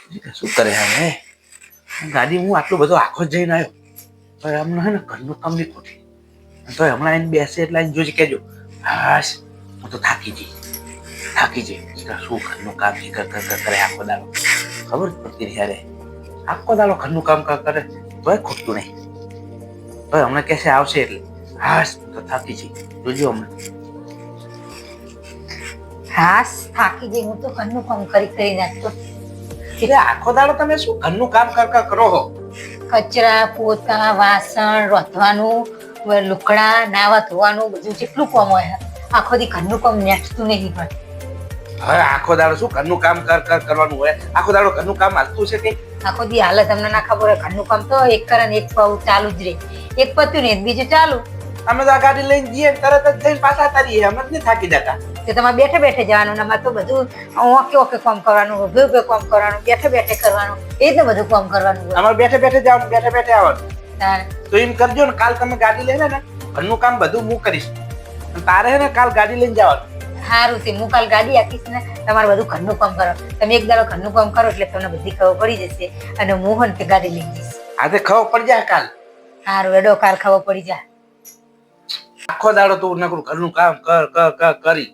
શું કરે હે ગાડી હું આટલો બધો આખો જ જઈને આવ્યો તો અમને હે ને ઘરનું કામ નહીં ખોટી તો હમણાં એને બેસે એટલે એને જોઈ કેજો હાશ હું તો થાકી જઈ શું ઘરનું કામ કરે આખો દાડો ખબર જ પડતી નહીં યારે આખો દાડો ઘરનું કામ કરે તોય ખોટતું નહીં તો હમણાં કહેશે આવશે એટલે હાશ હું તો થાકી જઈ જોજો હમણાં હાસ થાકી જઈ હું તો ઘરનું કામ કરી નાખતો એટલે આખો દાડો તમે શું ઘરનું કામ કરો હો કચરા પોતા વાસણ રોધવાનું લુકડા નાવા ધોવાનું બધું જેટલું કામ હોય આખો દી ઘરનું કામ નેઠતું નહીં પણ હવે આખો દાડો શું ઘરનું કામ કરવાનું હોય આખો દાડો ઘરનું કામ હાલતું છે કે આખો દી હાલત તમને ના ખબર હોય ઘરનું કામ તો એક કરે ને એક પાઉં ચાલુ જ રહે એક પત્યું ને બીજું ચાલુ અમે તો આ ગાડી લઈને જઈએ તરત જ જઈને પાછા તારીએ અમે જ નહીં થાકી જતા તો તમારે બેઠે બેઠે જવાનું અમારે તો બધું ઓકે કામ કરવાનું ઉભે કામ કરવાનું બેઠે કરવાનું એ જ ને બધું કામ કરવાનું અમારે બેઠે જવાનું બેઠે આવવાનું તારે તો એમ કરજો ને કાલ તમે ગાડી લઈને ને ઘરનું કામ બધું હું કરીશ તારે હે ને કાલ ગાડી લઈને જવાનું સારું છે હું કાલ ગાડી આપીશ ને તમારે બધું ઘરનું કામ કરો તમે એક દાડો ઘરનું કામ કરો એટલે તમને બધી ખબર પડી જશે અને મોહન તે ગાડી લઈ જઈશ આજે ખબર પડી જાય કાલ સારું એડો કાલ ખબર પડી જાય આખો દાડો તું નકરું ઘરનું કામ કરી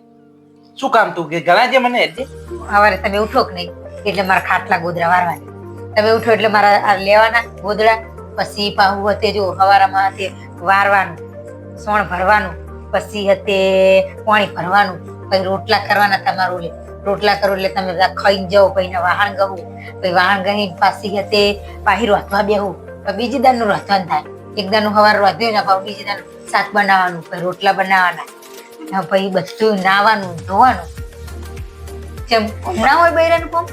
શું કામ તું કે ગણાજે મને સવારે તમે ઉઠો કે નહીં એટલે મારા ખાટલા ગોદડા વારવાના તમે ઉઠો એટલે મારા આ લેવાના ગોદડા પછી પાહુ હતે જો હવારામાં હતે વારવાનું સોણ ભરવાનું પછી હતે પાણી ભરવાનું પછી રોટલા કરવાના તમારું રોટલા કરો એટલે તમે બધા ખાઈને જાઓ પછી વાહણ ગવું પછી વાહણ ગઈ પાછી હતે પાહી રોધવા બેહું પછી બીજી દાનનું રોધવાનું થાય એક દાનનું હવાર રોધ્યું ને પાછું બીજી દાનનું શાક બનાવવાનું પછી રોટલા બનાવવાના પછી બધું નાવાનું ધોવાનું જેમ હમણાં હોય બૈરાનું કામ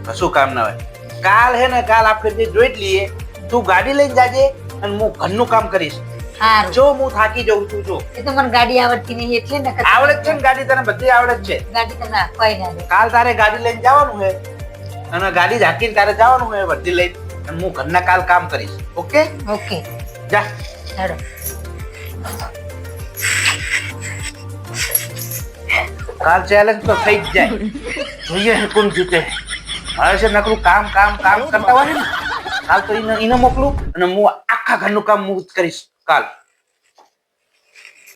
કશું કામ ના હોય કાલ હે ને કાલ આપણે જોઈ જ લઈએ તું ગાડી લઈને જાજે અને હું ઘરનું કામ કરીશ સારું જો હું થાકી જાઉં છું જો એ તો મને ગાડી આવડતી નહીં એટલે ને આવડે છે ને ગાડી તને બધી આવડે જ છે ગાડી તમને કોઈ ના દે કાલ તારે ગાડી લઈને જવાનું છે અને ગાડી ઝાંકીને તારે જવાનું છે બધી લઈને અને હું ઘરના કાલ કામ કરીશ ઓકે ઓકે જા હેડો કાલ ચેલેન્જ તો થઈ જ જાય જોઈએ કોણ જીતે હવે છે નકરું કામ કરતા હોય ને કાલ તો એને મોકલું અને હું આખા ઘરનું કામ હું જ કરીશ કાલ